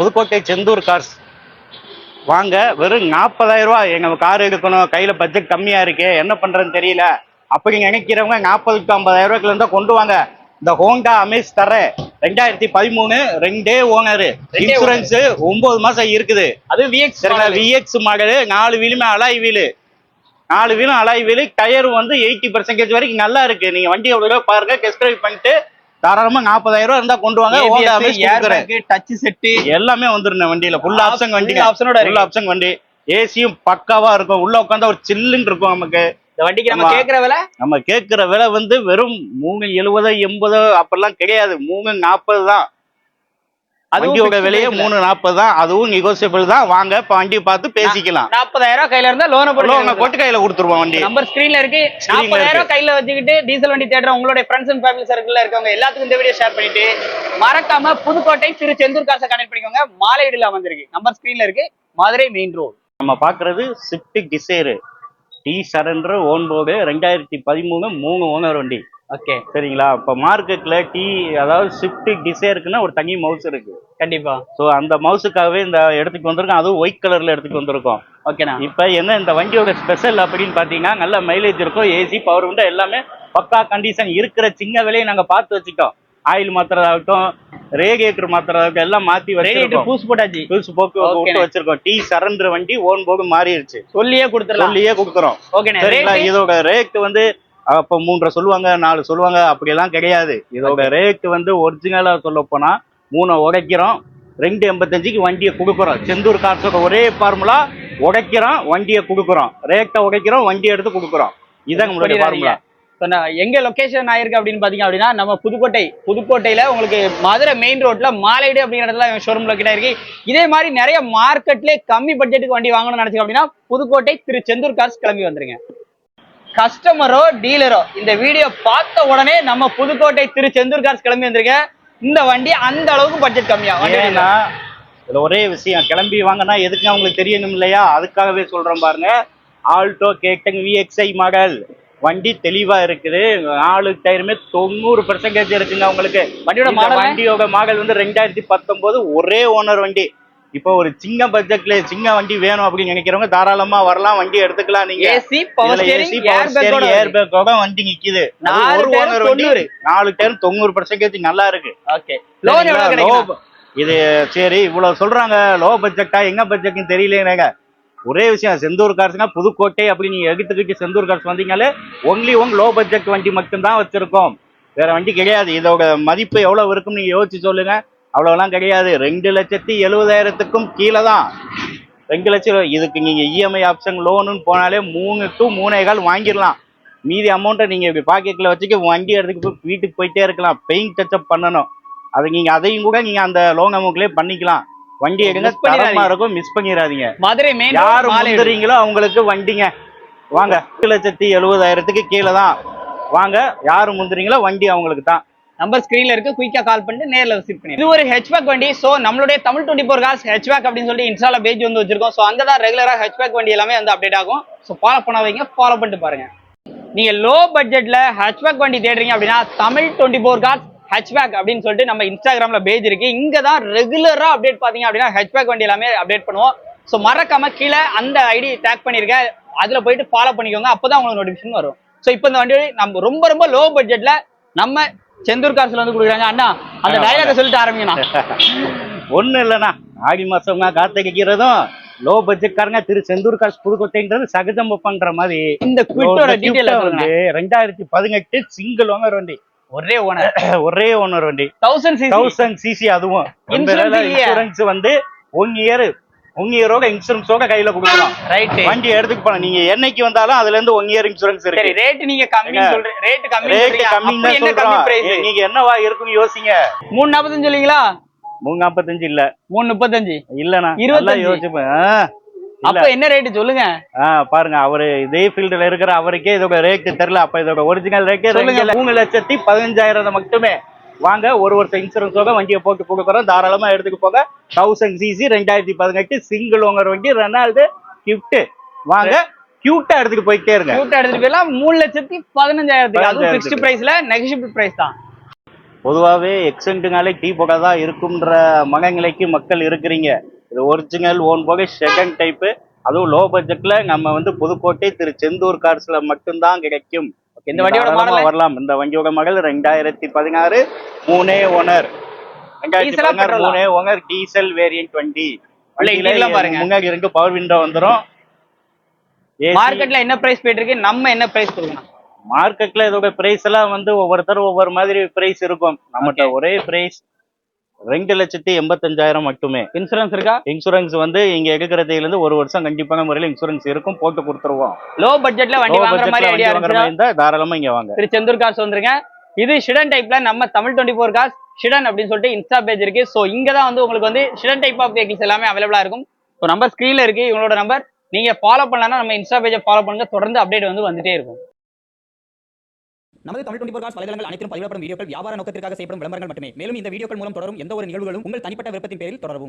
Pudukkottai Senthur cars வாங்க. வெறும் 40,000 ரூபா. எங்க கார் எடுக்கணும், கையில பட்ஜெட் கம்மியா இருக்கு, என்ன பண்றதுன்னு தெரியல அப்படி நினைக்கிறவங்க 40,000 to 50,000 ரூபாய்க்குள்ள இருந்தா கொண்டு வாங்க. இந்த ஹோண்டா அமேஸ் தர 2013 2 ஓனர், இன்சூரன்ஸ் 9 மாசம் இருக்குது. அது விஎக்ஸ் மாடல், 4 வீலுமே அலாய் வீலு, 4 வீலும் அலாய் வீலு. டயர் வந்து 80% வரைக்கும் நல்லா இருக்கு. நீங்க வண்டி எவ்வளவு பாருங்க, டெஸ்ட் டிரைவ் பண்ணிட்டு தாராளமா 40,000 ரூபாய் இருந்தா கொண்டு வாங்க. டச் செட் எல்லாமே வந்துருங்க வண்டியில. ஃபுல் ஆப்ஷன் வண்டி, ஃபுல் ஆப்ஷன் வண்டி. ஏசியும் பக்காவா இருக்கும். உள்ள உட்காந்தா ஒரு சில்லுன்னு இருக்கும். நமக்கு இந்த வண்டிக்கு நம்ம கேட்கிற விலை வந்து வெறும் 370 80 அப்பெல்லாம் கிடையாது, 340 தான். வண்டியோட விலையே 340 தான். அதுவும் நெகோசியபிள் தான். வாங்க இப்ப வண்டி பார்த்து பேசிக்கலாம். 40,000 ரூபாய் கையில இருந்தா லோன் போட்டு கையில கொடுத்துருவோம். வண்டி நம்பர் ஸ்கிரீன்ல இருக்கு. 40,000 ரூபாய் கையில வச்சுக்கிட்டு டீசல் வண்டி தேடுற உங்களுடைய ஃப்ரெண்ட்ஸ் அண்ட் ஃபேமிலி சர்க்கிள்ல இருக்கவங்க எல்லாத்துக்கும் இந்த வீடியோ ஷேர் பண்ணிட்டு மறக்காம புதுக்கோட்டை திரு செந்தூர் காசை கனெக்ட் பண்ணிக்கோங்க. மாலையீடுல வந்திருக்கு. நம்பர் ஸ்கிரீன்ல இருக்கு. Madurai main road. நம்ம பாக்குறது Swift Dzire T surrender own board 2013 3 owner வண்டி. ஓகே சரிங்களா? இப்ப மார்க்கெட்ல அதாவது ஸ்விஃப்ட் டிசைருக்குன்னா ஒரு தனி மவுஸ் இருக்கு. கண்டிப்பா. சோ அந்த மவுஸுக்காகவே இந்த இடத்துக்கு வந்திருக்கோம். அதுவும் ஒயிட் கலர்ல எடுத்துட்டு வந்திருக்கோம். ஓகேண்ணா. இப்ப என்ன இந்த வண்டியோட ஸ்பெஷல் அப்படின்னு பாத்தீங்கன்னா, நல்ல மைலேஜ் இருக்கும், ஏசி பவர் விண்டோ எல்லாமே பக்கா கண்டிஷன். இருக்கிற சின்ன விலையை நாங்க பார்த்து வச்சுட்டோம். ஆயில் மாத்திரதாகட்டும், ரேடியேட்டர் மாத்திரதாகட்டும் எல்லாம் மாத்தி வச்சிருக்கோம். பூசு போட்டாச்சு, பூசு போட்டு வச்சிருக்கோம். டி சரண்டர் வண்டி ஓன் போர்டு மாறிடுச்சு. சொல்லியே கொடுத்துறோம். சரிங்களா? இதோட ரேட் வந்து அப்ப 3 சொல்லுவாங்க, 4 சொல்லுவாங்க, அப்படியெல்லாம் கிடையாது. இதோட ரேட் வந்து ஒரிஜினலா சொல்ல போனா 3 உடைக்கிறோம், 285க்கு வண்டியை கொடுக்குறோம். செந்தூர் கார்ஸோட ஒரே ஃபார்முலா, உடைக்கிறோம் வண்டியை கொடுக்குறோம், ரேட்டை உடைக்கிறோம் வண்டியை எடுத்து கொடுக்குறோம். இதான் நம்மளுடைய ஃபார்முலா. எங்க லொகேஷன் ஆயிருக்கு அப்படின்னு பாத்தீங்க அப்படின்னா, நம்ம புதுக்கோட்டையில உங்களுக்கு மதுரை மெயின் ரோட்ல மாலையீடு அப்படிங்கிற இடத்துல ஷோரூம் லொகேட் ஆயிருக்கு. இதே மாதிரி நிறைய மார்க்கெட்லேயே கம்மி பட்ஜெட்டுக்கு வண்டி வாங்கணும்னு நினைச்சோம் அப்படின்னா புதுக்கோட்டை திரு செந்தூர் கார்ஸ் கிளம்பி வந்துருங்க. கஸ்டமரோ டீலரோ இந்த வீடியோ பார்த்த உடனே நம்ம புதுக்கோட்டை திரு செந்தூர் கார்ஸ் கிளம்பி வந்திருக்க. இந்த வண்டி அந்த அளவுக்கு பட்ஜெட் கம்மியாகும். ஏன்னா இதுல ஒரே விஷயம், கிளம்பி வாங்கினா எதுக்கு அவங்களுக்கு தெரியணும் இல்லையா? அதுக்காகவே சொல்றோம் பாருங்க. ஆல்டோ கேட்டன் விஎக்ஸ்ஐ மாடல் வண்டி தெளிவா இருக்குது. 4 டயருமே 90% இருக்குங்க உங்களுக்கு. வண்டியோட மாடல் வந்து 2019 ஒரே ஓனர் வண்டி. இப்போ ஒரு சின்ன பட்ஜெட்ல சின்ன வண்டி வேணும் அப்படின்னு நினைக்கிறவங்க தாராளமா வரலாம், வண்டி எடுத்துக்கலாம். நீங்க ஏசி பவர் ஸ்டீரிங் ஏர்பேக்கோட வண்டி நிக்குது. 4 ஓனர் வண்டி, 4 டயர் 90% நல்லா இருக்கு. ஓகே. லோன் எவ்வளவு கிடைக்கும்? இது சரி இவ்வளவு சொல்றாங்க, லோ பட்ஜெட்டா என்ன பட்ஜெட்னு தெரியலங்க. ஒரே விஷயம், செந்தூர் கார்ஸ்னா புதுக்கோட்டை அப்படி நீங்க எடுத்துக்கிட்டு செந்தூர் கார்ஸ் வந்தீங்களே ஒன்லி லோ பட்ஜெட் வண்டி மட்டும்தான் வச்சிருக்கோம், வேற வண்டி கிடையாது. இதோட மதிப்பு எவ்வளவு இருக்கும் நீங்க யோசிச்சு சொல்லுங்க. அவ்வளவுலாம் கிடையாது. 2,70,000க்கும் கீழே தான். 2 லட்சம். இதுக்கு நீங்க இஎம்ஐ ஆப்ஷன் லோனுன்னு போனாலே 3 to 3.25 வாங்கிடலாம். மீதி அமௌண்ட்டை நீங்க இப்படி பாக்கெட்ல வச்சுக்க வண்டி எடுத்துக்கு வீட்டுக்கு போயிட்டே இருக்கலாம். பெயிண்ட் டச்சப் பண்ணணும், அது நீங்க அதையும் கூட நீங்க அந்த லோன் அமௌண்ட்லயே பண்ணிக்கலாம். வண்டி எடுங்க, தரமா இருக்கும், மிஸ் பண்ணிடாதீங்க. மதுரை மெயின் யாரு முந்துறீங்களோ அவங்களுக்கு வண்டிங்க. வாங்க, 2,70,000க்கு கீழே தான் வாங்க. யாரு முந்துறீங்களோ வண்டி அவங்களுக்கு தான். நம்பர் ஸ்கிரீன்ல இருக்கு. குயிக்கா கால் பண்ணிட்டு நேர்ல விசிட் பண்ணி. இது ஒரு ஹெச்பேக் வண்டி. சோ நம்மளுடைய தமிழ் 24 கார்ஸ் ஹெச்பேக் அப்படின்னு சொல்லி இன்ஸ்டால பேஜ் வந்து வச்சிருக்கோம். சோ அங்கதான் ரெகுலரா ஹெச்பேக் வண்டி எல்லாமே வந்து அப்டேட் ஆகும். சோ ஃபாலோ பண்ணாதீங்க, ஃபாலோ பண்ணிட்டு பாருங்க. நீங்க லோ பட்ஜெட்ல ஹெச்பேக் வண்டி தேடுறீங்க அப்படின்னா தமிழ் 24 கார்ஸ் ஹெச்பேக் அப்படின்னு சொல்லிட்டு நம்ம இன்ஸ்டாகிராம்ல பேஜ் இருக்கு. இங்க தான் ரெகுலரா அப்டேட் பாத்தீங்க அப்படின்னா ஹெச்பேக் வண்டி எல்லாமே அப்டேட் பண்ணுவோம். சோ மறக்காம கீழே அந்த ஐடி டேக் பண்ணிருக்கேன், அதுல போயிட்டு ஃபாலோ பண்ணிக்கோங்க. அப்பதான் உங்களுக்கு நோட்டிபிகேஷன் வரும். சோ இப்போ இந்த வண்டி நம்ம ரொம்ப லோ பட்ஜெட்ல நம்ம செந்தூர் கார்ஸ்ல வந்து கொடுக்குறாங்க. அண்ணா அந்த டயலாக சொல்லிட்டு ஆரம்பிங்கண்ணா. ஒண்ணு இல்லைண்ணா, ஆடி மாசம் காத்தடிக்கிறதும் லோ பட்ஜெட் காரங்க திரு செந்தூர் கார்ஸ் புதுக்கோட்டைன்றது சகஜம் பண்ற மாதிரி. இந்த குவிட்டோட டீடைல் வந்து 2018 சிங்கிள் ஓனர் வண்டி, ஒரே ஓனர் வண்டி, 1000 சிசி. அதுவும் இன்சூரன்ஸ் வந்து 1 இயரோட இன்சூரன்ஸோட கையில கொடுக்கலாம். வண்டி எடுத்துட்டு போலாம். நீங்க என்னைக்கு வந்தாலும் அதுல இருந்து 1 இயர் இன்சூரன்ஸ் இருக்கு. ரேட் நீங்க கம்மி சொல்றீங்க, ரேட் கம்மி நீங்க என்னவா இருக்குன்னு யோசிங்க. 345 சொல்லுவீங்களா? 345 இல்ல, 335 இல்லண்ணா. 25 யோசிப்பேன். அப்ப என்ன ரேட் சொல்லுங்க. பாருங்க, அவரு இதே ஃபீல்டுல இருக்கிற அவருக்கே இதோட ரேட் தெரியல. அப்ப இதோட ஒரிஜினல் ரேட் 3,15,000 மட்டுமே. வாங்க, ஒரு வருஷம் இன்சூரன்ஸோட வண்டியை போட்டு கொடுக்குறோம், தாராளமா எடுத்துட்டு போக. 1000 சிசி 2018 சிங்கிள் ஓனர் வண்டி, ரெனால்டு கிஃப்ட். வாங்க, கியூட்டா எடுத்துட்டு போயிட்டே இருங்க. கியூட்டா எடுத்துட்டு போயிடலாம். 3,15,000. அதுவும் ஃபிக்ஸ்ட் பிரைஸ்ல, நெகோஷியபிள் பிரைஸ் தான். பொதுவாகவே எக்ஸென்ட்டுனாலே டீ புகை தான் இருக்குன்ற மனநிலைக்கு மக்கள் இருக்கிறீங்க. இது ஒரிஜினல் ஓன் புகை செகண்ட் டைப்பு, அதுவும் லோ பட்ஜெட்ல நம்ம வந்து புதுக்கோட்டை திரு செந்தூர் கார்ஸ்ல மட்டும்தான் கிடைக்கும். இந்த வண்டியோட தாராளமா மாடல் வரலாம். இந்த வண்டியோட மாடல் 2016 மூணே ஓனர், டீசலா பெட்ரோலா? மூணே ஓனர் டீசல் வேரியன்ட் வண்டி. interior பாருங்க. முன்னாடி இருந்து பவர் விண்டோ வந்துரும். மார்க்கெட்ல என்ன பிரைஸ் போயிட்டு இருக்கு, நம்ம என்ன பிரைஸ் கொடுக்கணும்? மார்க்கெட்ல இதோட பிரைஸ் எல்லாம் வந்து ஒவ்வொருத்தரும் ஒவ்வொரு மாதிரி பிரைஸ் இருக்கும். நம்மகிட்ட ஒரே பிரைஸ் 2,85,000 மட்டுமே. இன்சூரன்ஸ் இருக்கா? இன்சூரன்ஸ் வந்து இங்க எடுக்கிறதுல இருந்து ஒரு வருஷம் கண்டிப்பான முறையில் இன்சூரன்ஸ் இருக்கும், போட்டு கொடுத்துருவோம். லோ பட்ஜெட்ல வண்டி வாங்குற மாதிரி ஐடியா இருக்கு, தாராளமா இங்க வாங்க. திரு செந்தூர் கார்ஸ் வந்துருங்க. இது ஷிடன் டைப்ல நம்ம தமிழ் 24 கார்ஸ் ஷிடன் அப்படின்னு சொல்லிட்டு இன்ஸ்டா பேஜ் இருக்கு. ஸோ இங்க தான் வந்து உங்களுக்கு வந்து ஷிடன் டைப் ஆஃப் வெஹிக்கிள்ஸ் எல்லாமே அவைலபிளா இருக்கும். ஸோ நம்பர் ஸ்கிரீன்ல இருக்கு, இவங்களோட நம்பர். நீங்க ஃபாலோ பண்ணலன்னா நம்ம இன்ஸ்டா பேஜை ஃபாலோ பண்ணுங்க, தொடர்ந்து அப்டேட் வந்து வந்துட்டே இருக்கும். நமது தமிழ் 24 கார்ஸ் வலைதளங்கள் அனைத்தும் பதிவிடப்படும் வீடியோக்கள் வியாபார நோக்கத்திற்காக செய்யப்படும் விளம்பரங்கள் மட்டுமே. மேலும் இந்த வீடியோக்கள் மூலம் தொடரும் எந்த ஒரு நிகழ்வுகளும் உங்கள் தனிப்பட்ட விருப்பத்தின் பேரில் தொடரவும்.